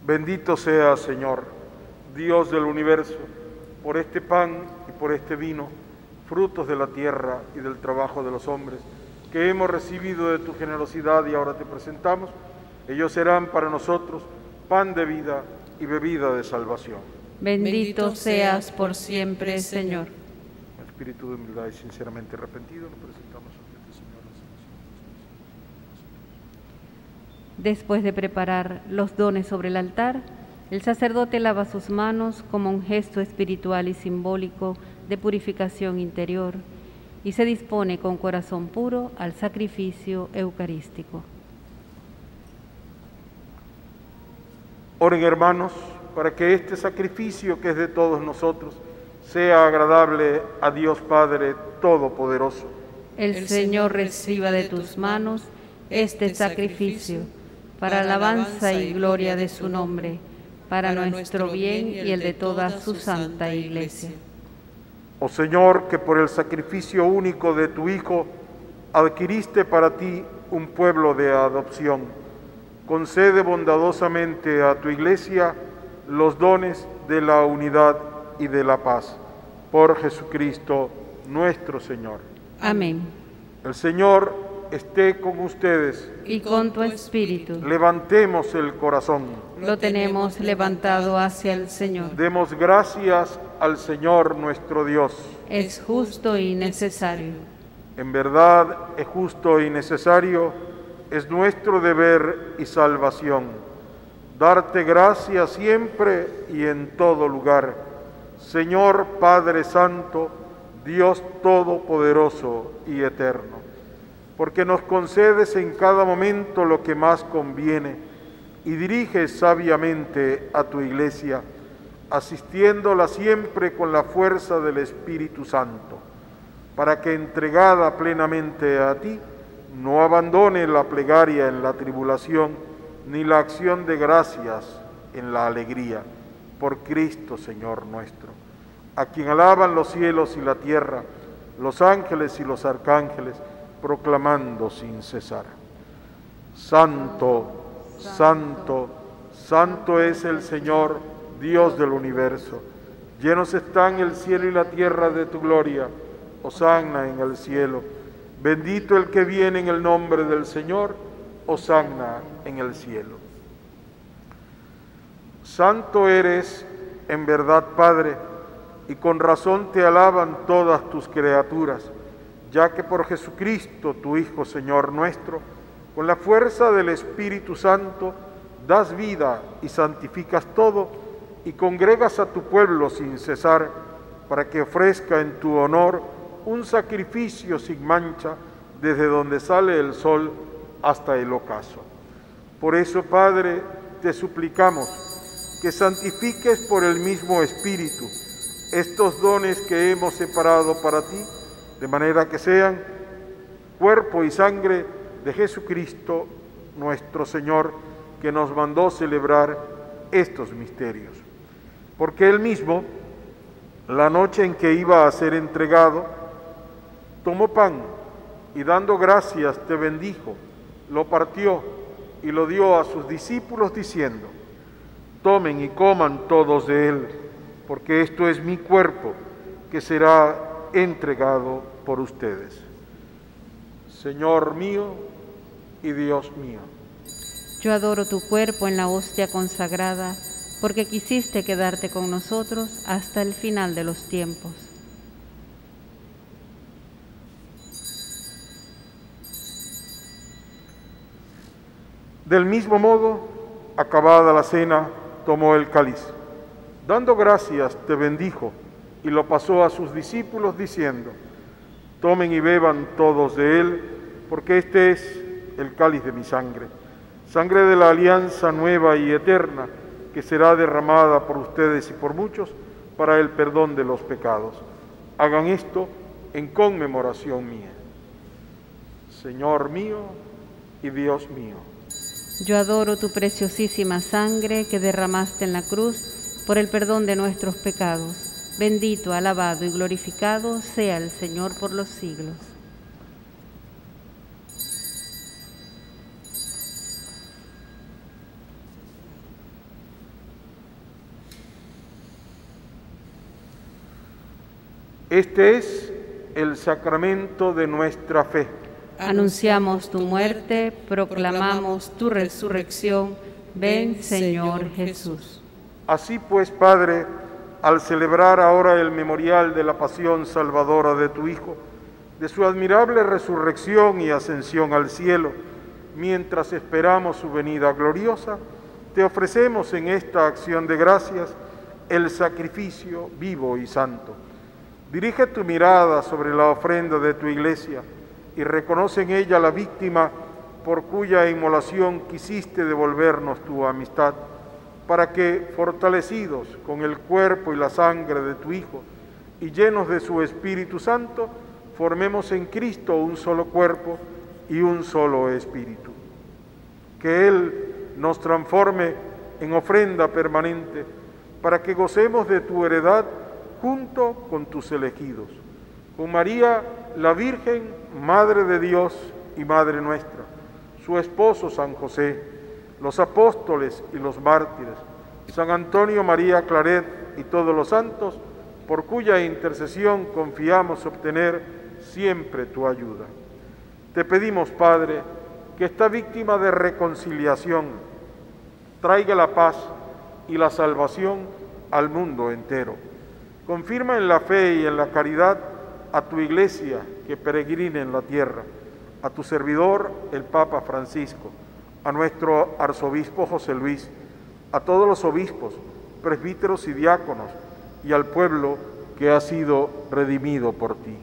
Bendito sea, Señor, Dios del universo, por este pan y por este vino, frutos de la tierra y del trabajo de los hombres, que hemos recibido de tu generosidad y ahora te presentamos. Ellos serán para nosotros pan de vida y bebida de salvación. Bendito seas por siempre, Señor. Con espíritu de humildad y sinceramente arrepentido, nos presentamos ante ti, Señor. Después de preparar los dones sobre el altar, el sacerdote lava sus manos como un gesto espiritual y simbólico de purificación interior y se dispone con corazón puro al sacrificio eucarístico. Oren, hermanos, para que este sacrificio que es de todos nosotros sea agradable a Dios Padre Todopoderoso. El Señor reciba de tus manos este sacrificio para alabanza y gloria de su nombre, para nuestro bien y el de toda su santa Iglesia. Oh Señor, que por el sacrificio único de tu Hijo adquiriste para ti un pueblo de adopción, concede bondadosamente a tu Iglesia los dones de la unidad y de la paz. Por Jesucristo nuestro Señor. Amén. El Señor esté con ustedes. Y con tu espíritu. Levantemos el corazón. Lo tenemos levantado hacia el Señor. Demos gracias al Señor nuestro Dios. Es justo y necesario. En verdad es justo y necesario, es nuestro deber y salvación. Darte gracias siempre y en todo lugar. Señor Padre Santo, Dios Todopoderoso y Eterno, porque nos concedes en cada momento lo que más conviene y diriges sabiamente a tu Iglesia, asistiéndola siempre con la fuerza del Espíritu Santo, para que entregada plenamente a ti, no abandone la plegaria en la tribulación, ni la acción de gracias en la alegría, por Cristo Señor nuestro, a quien alaban los cielos y la tierra, los ángeles y los arcángeles, proclamando sin cesar: Santo, Santo, Santo es el Señor, Dios del universo. Llenos están el cielo y la tierra de tu gloria. Hosanna en el cielo. Bendito el que viene en el nombre del Señor. Hosanna en el cielo. Santo eres en verdad, Padre, y con razón te alaban todas tus criaturas, ya que por Jesucristo, tu Hijo, Señor nuestro, con la fuerza del Espíritu Santo, das vida y santificas todo, y congregas a tu pueblo sin cesar, para que ofrezca en tu honor un sacrificio sin mancha, desde donde sale el sol hasta el ocaso. Por eso, Padre, te suplicamos que santifiques por el mismo Espíritu estos dones que hemos separado para ti, de manera que sean cuerpo y sangre de Jesucristo nuestro Señor, que nos mandó celebrar estos misterios. Porque Él mismo, la noche en que iba a ser entregado, tomó pan y dando gracias te bendijo, lo partió y lo dio a sus discípulos diciendo: tomen y coman todos de él, porque esto es mi cuerpo que será entregado por ustedes. Señor mío y Dios mío. Yo adoro tu cuerpo en la hostia consagrada, porque quisiste quedarte con nosotros hasta el final de los tiempos. Del mismo modo, acabada la cena, tomó el cáliz. Dando gracias, te bendijo y lo pasó a sus discípulos diciendo: tomen y beban todos de él, porque este es el cáliz de mi sangre, sangre de la alianza nueva y eterna, que será derramada por ustedes y por muchos para el perdón de los pecados. Hagan esto en conmemoración mía. Señor mío y Dios mío. Yo adoro tu preciosísima sangre que derramaste en la cruz por el perdón de nuestros pecados. Bendito, alabado y glorificado sea el Señor por los siglos. Este es el sacramento de nuestra fe. Anunciamos tu muerte, proclamamos tu resurrección. Ven, Señor Jesús. Así pues, Padre, al celebrar ahora el memorial de la pasión salvadora de tu Hijo, de su admirable resurrección y ascensión al cielo, mientras esperamos su venida gloriosa, te ofrecemos en esta acción de gracias el sacrificio vivo y santo. Dirige tu mirada sobre la ofrenda de tu Iglesia y reconoce en ella la víctima por cuya inmolación quisiste devolvernos tu amistad, para que, fortalecidos con el cuerpo y la sangre de tu Hijo y llenos de su Espíritu Santo, formemos en Cristo un solo cuerpo y un solo espíritu. Que Él nos transforme en ofrenda permanente para que gocemos de tu heredad junto con tus elegidos. Con María, la Virgen, Madre de Dios y Madre nuestra, su esposo San José, los apóstoles y los mártires, San Antonio María Claret y todos los santos, por cuya intercesión confiamos obtener siempre tu ayuda. Te pedimos, Padre, que esta víctima de reconciliación traiga la paz y la salvación al mundo entero. Confirma en la fe y en la caridad a tu Iglesia que peregrina en la tierra, a tu servidor, el Papa Francisco, a nuestro arzobispo José Luis, a todos los obispos, presbíteros y diáconos, y al pueblo que ha sido redimido por ti.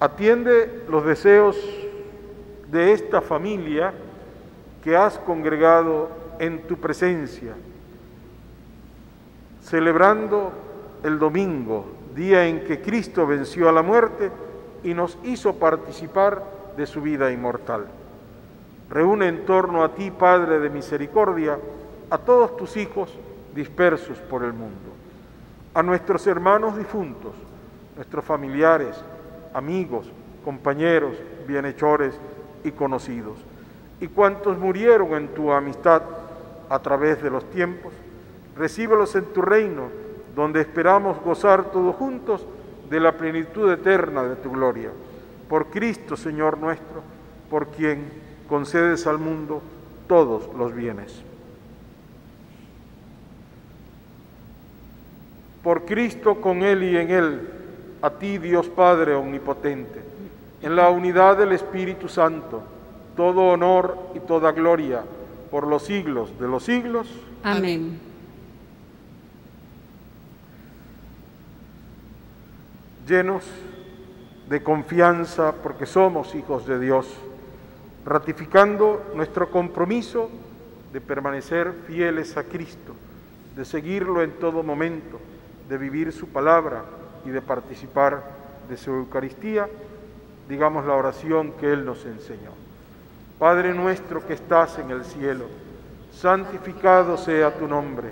Atiende los deseos de esta familia que has congregado en tu presencia, celebrando el domingo, día en que Cristo venció a la muerte y nos hizo participar de su vida inmortal. Reúne en torno a ti, Padre de misericordia, a todos tus hijos dispersos por el mundo, a nuestros hermanos difuntos, nuestros familiares, amigos, compañeros, bienhechores y conocidos, y cuantos murieron en tu amistad a través de los tiempos, recíbelos en tu reino, donde esperamos gozar todos juntos de la plenitud eterna de tu gloria. Por Cristo, Señor nuestro, por quien concedes al mundo todos los bienes. Por Cristo, con Él y en Él, a ti, Dios Padre omnipotente, en la unidad del Espíritu Santo, todo honor y toda gloria por los siglos de los siglos. Amén. Llenos de confianza porque somos hijos de Dios, ratificando nuestro compromiso de permanecer fieles a Cristo, de seguirlo en todo momento, de vivir su palabra y de participar de su Eucaristía, digamos la oración que Él nos enseñó. Padre nuestro que estás en el cielo, santificado sea tu nombre,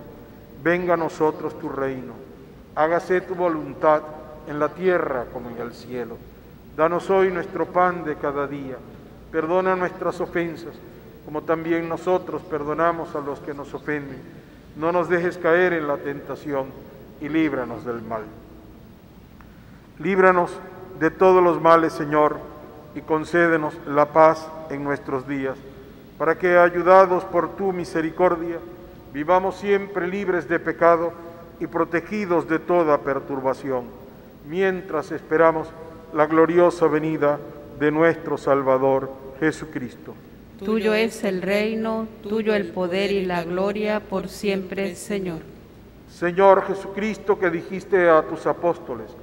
venga a nosotros tu reino, hágase tu voluntad en la tierra como en el cielo. Danos hoy nuestro pan de cada día, perdona nuestras ofensas, como también nosotros perdonamos a los que nos ofenden. No nos dejes caer en la tentación y líbranos del mal. Líbranos de todos los males, Señor, y concédenos la paz en nuestros días, para que, ayudados por tu misericordia, vivamos siempre libres de pecado y protegidos de toda perturbación, mientras esperamos la gloriosa venida de nuestro Salvador Jesucristo. Tuyo es el reino, tuyo el poder y la gloria por siempre, Señor. Señor Jesucristo, que dijiste a tus apóstoles,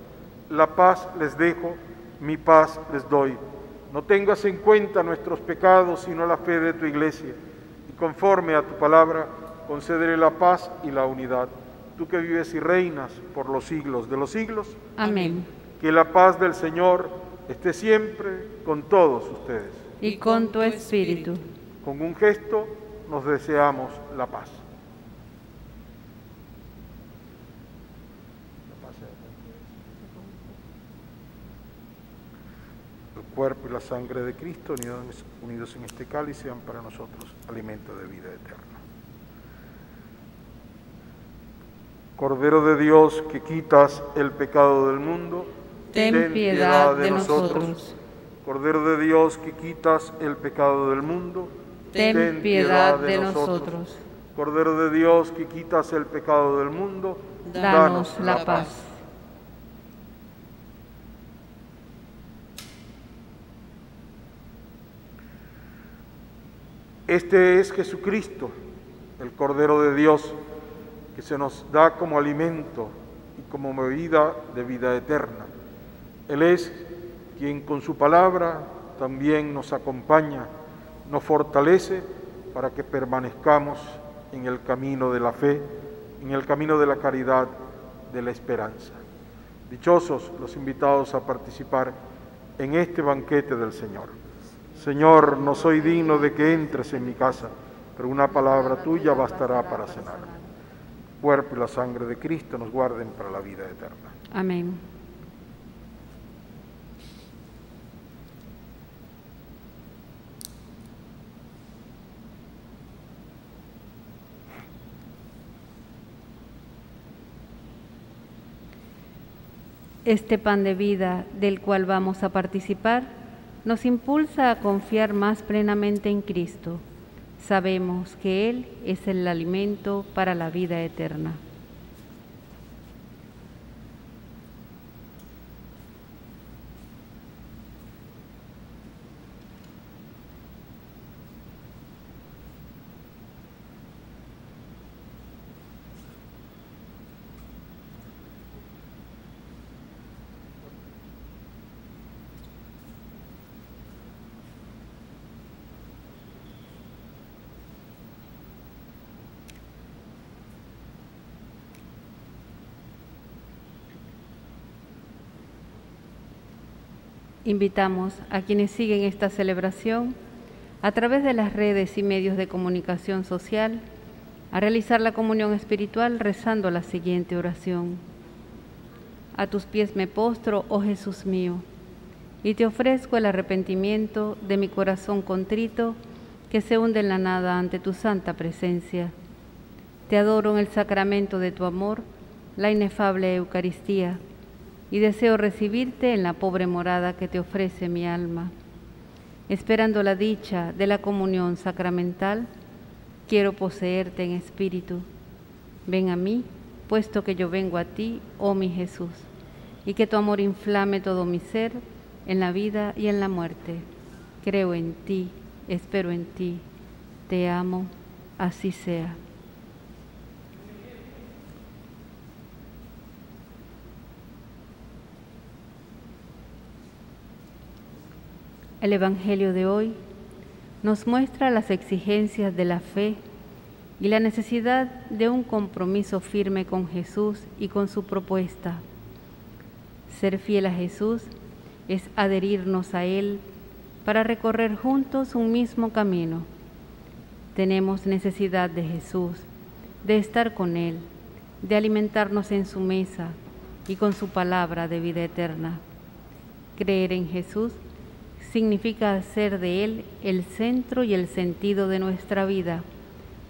la paz les dejo, mi paz les doy. No tengas en cuenta nuestros pecados, sino la fe de tu Iglesia, y conforme a tu palabra, concédele la paz y la unidad. Tú que vives y reinas por los siglos de los siglos. Amén. Que la paz del Señor esté siempre con todos ustedes. Y con tu espíritu. Con un gesto nos deseamos la paz. El cuerpo y la sangre de Cristo unidos en este cáliz sean para nosotros alimento de vida eterna. Cordero de Dios, que quitas el pecado del mundo, ten piedad de nosotros. Cordero de Dios, que quitas el pecado del mundo, ten piedad de nosotros. Cordero de Dios, que quitas el pecado del mundo, danos la paz. Este es Jesucristo, el Cordero de Dios, que se nos da como alimento y como bebida de vida eterna. Él es quien con su palabra también nos acompaña, nos fortalece para que permanezcamos en el camino de la fe, en el camino de la caridad, de la esperanza. Dichosos los invitados a participar en este banquete del Señor. Señor, no soy digno de que entres en mi casa, pero una palabra tuya bastará para cenar. El cuerpo y la sangre de Cristo nos guarden para la vida eterna. Amén. Este pan de vida del cual vamos a participar nos impulsa a confiar más plenamente en Cristo. Sabemos que Él es el alimento para la vida eterna. Invitamos a quienes siguen esta celebración a través de las redes y medios de comunicación social a realizar la comunión espiritual rezando la siguiente oración. A tus pies me postro, oh Jesús mío, y te ofrezco el arrepentimiento de mi corazón contrito que se hunde en la nada ante tu santa presencia. Te adoro en el sacramento de tu amor, la inefable Eucaristía, y deseo recibirte en la pobre morada que te ofrece mi alma. Esperando la dicha de la comunión sacramental, quiero poseerte en espíritu. Ven a mí, puesto que yo vengo a ti, oh mi Jesús, y que tu amor inflame todo mi ser en la vida y en la muerte. Creo en ti, espero en ti, te amo, así sea. El Evangelio de hoy nos muestra las exigencias de la fe y la necesidad de un compromiso firme con Jesús y con su propuesta. Ser fiel a Jesús es adherirnos a Él para recorrer juntos un mismo camino. Tenemos necesidad de Jesús, de estar con Él, de alimentarnos en su mesa y con su palabra de vida eterna. Creer en Jesús significa hacer de Él el centro y el sentido de nuestra vida,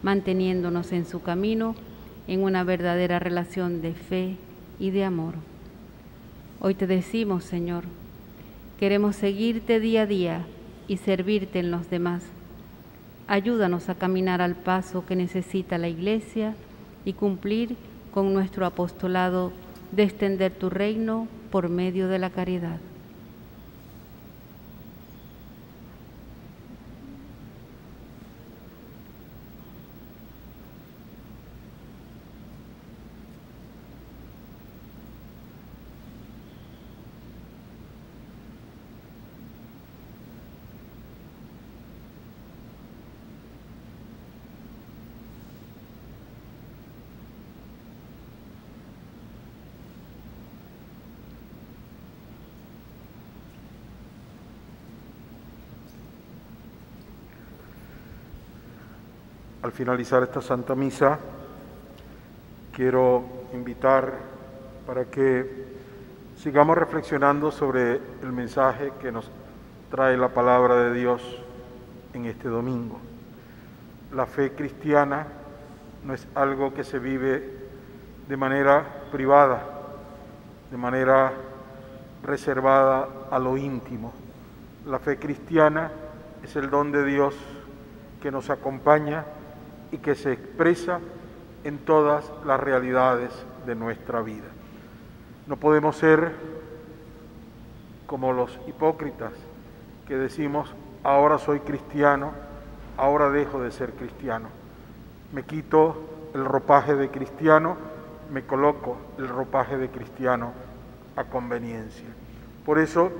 manteniéndonos en su camino en una verdadera relación de fe y de amor. Hoy te decimos, Señor, queremos seguirte día a día y servirte en los demás. Ayúdanos a caminar al paso que necesita la Iglesia y cumplir con nuestro apostolado de extender tu reino por medio de la caridad. Al finalizar esta Santa Misa, quiero invitar para que sigamos reflexionando sobre el mensaje que nos trae la palabra de Dios en este domingo. La fe cristiana no es algo que se vive de manera privada, de manera reservada a lo íntimo. La fe cristiana es el don de Dios que nos acompaña y que se expresa en todas las realidades de nuestra vida. No podemos ser como los hipócritas que decimos, ahora soy cristiano, ahora dejo de ser cristiano. Me quito el ropaje de cristiano, me coloco el ropaje de cristiano a conveniencia. Por eso,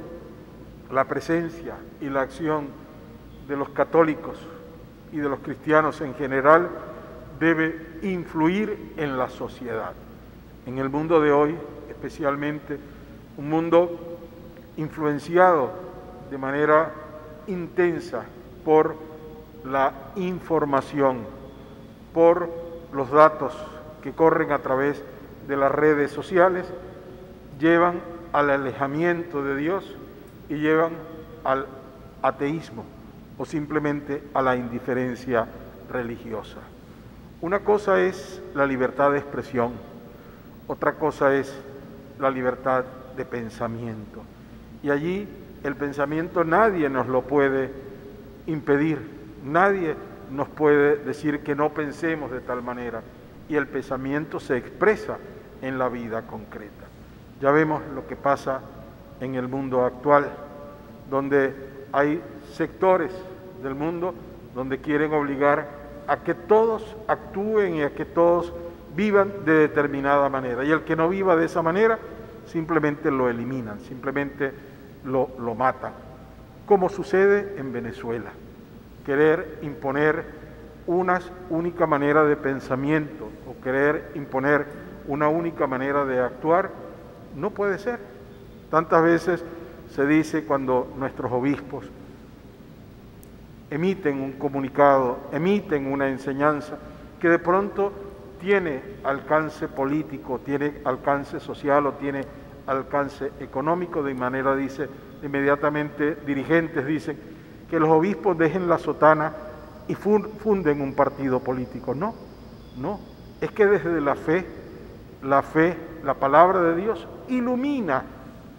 la presencia y la acción de los católicos y de los cristianos en general debe influir en la sociedad. En el mundo de hoy, especialmente, un mundo influenciado de manera intensa por la información, por los datos que corren a través de las redes sociales, llevan al alejamiento de Dios y llevan al ateísmo o simplemente a la indiferencia religiosa. Una cosa es la libertad de expresión, otra cosa es la libertad de pensamiento. Y allí el pensamiento nadie nos lo puede impedir, nadie nos puede decir que no pensemos de tal manera, y el pensamiento se expresa en la vida concreta. Ya vemos lo que pasa en el mundo actual, donde hay sectores del mundo donde quieren obligar a que todos actúen y a que todos vivan de determinada manera, y el que no viva de esa manera simplemente lo eliminan, simplemente lo matan, como sucede en Venezuela. Querer imponer una única manera de pensamiento o querer imponer una única manera de actuar no puede ser. Tantas veces se dice cuando nuestros obispos emiten un comunicado, emiten una enseñanza que de pronto tiene alcance político, tiene alcance social o tiene alcance económico, de manera, dice, inmediatamente dirigentes dicen que los obispos dejen la sotana y funden un partido político. No, es que desde la fe, la palabra de Dios ilumina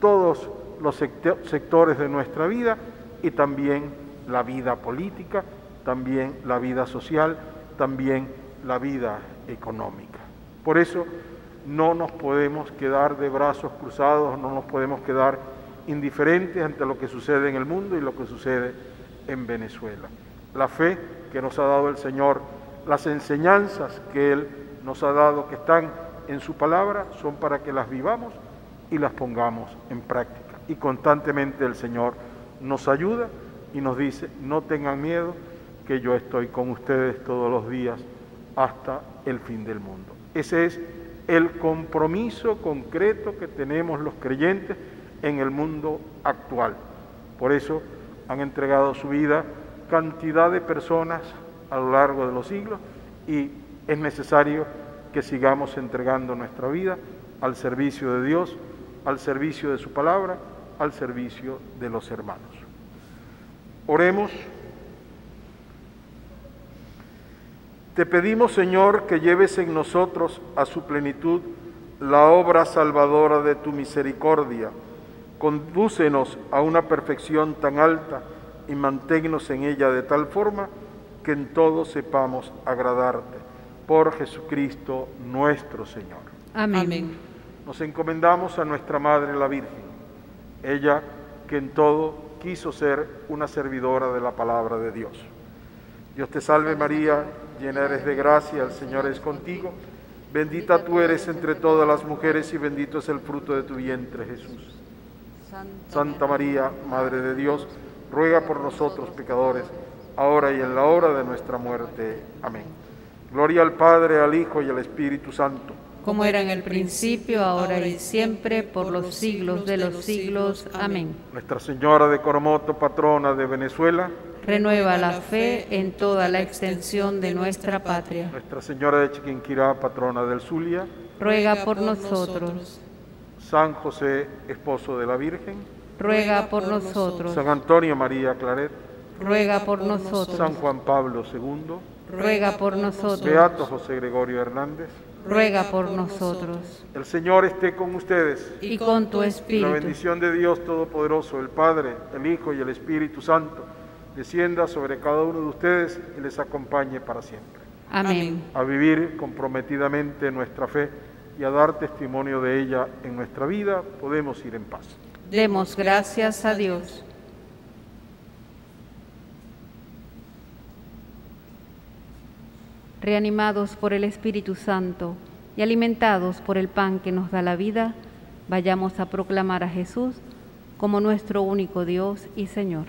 todos los sectores de nuestra vida y también la vida política, también la vida social, también la vida económica. Por eso no nos podemos quedar de brazos cruzados, no nos podemos quedar indiferentes ante lo que sucede en el mundo y lo que sucede en Venezuela. La fe que nos ha dado el Señor, las enseñanzas que Él nos ha dado, que están en su palabra, son para que las vivamos y las pongamos en práctica. Y constantemente el Señor nos ayuda y nos dice, no tengan miedo, que yo estoy con ustedes todos los días hasta el fin del mundo. Ese es el compromiso concreto que tenemos los creyentes en el mundo actual. Por eso han entregado su vida cantidad de personas a lo largo de los siglos y es necesario que sigamos entregando nuestra vida al servicio de Dios, al servicio de su palabra, al servicio de los hermanos. Oremos. Te pedimos, Señor, que lleves en nosotros a su plenitud la obra salvadora de tu misericordia. Condúcenos a una perfección tan alta y manténnos en ella de tal forma que en todo sepamos agradarte. Por Jesucristo nuestro Señor. Amén. Amén. Nos encomendamos a nuestra Madre la Virgen, ella que en todo quiso ser una servidora de la palabra de Dios. Dios te salve María, llena eres de gracia, el Señor es contigo. Bendita tú eres entre todas las mujeres y bendito es el fruto de tu vientre, Jesús. Santa María, Madre de Dios, ruega por nosotros pecadores, ahora y en la hora de nuestra muerte. Amén. Gloria al Padre, al Hijo y al Espíritu Santo. Como era en el principio, ahora y siempre, por los siglos de los siglos. Amén. Nuestra Señora de Coromoto, patrona de Venezuela, Renueva la fe en toda la extensión de nuestra patria. Nuestra Señora de Chiquinquirá, patrona del Zulia, Ruega por nosotros. San José, esposo de la Virgen, Ruega por nosotros. San Antonio María Claret, Ruega por nosotros. San Juan Pablo II, ruega por nosotros. Beato José Gregorio Hernández, ruega por nosotros. el Señor esté con ustedes. Y con tu La espíritu. bendición de Dios Todopoderoso, el Padre, el Hijo y el Espíritu Santo, descienda sobre cada uno de ustedes y les acompañe para siempre. Amén. A vivir comprometidamente nuestra fe y a dar testimonio de ella en nuestra vida, podemos ir en paz. Demos gracias a Dios. Reanimados por el Espíritu Santo y alimentados por el pan que nos da la vida, vayamos a proclamar a Jesús como nuestro único Dios y Señor.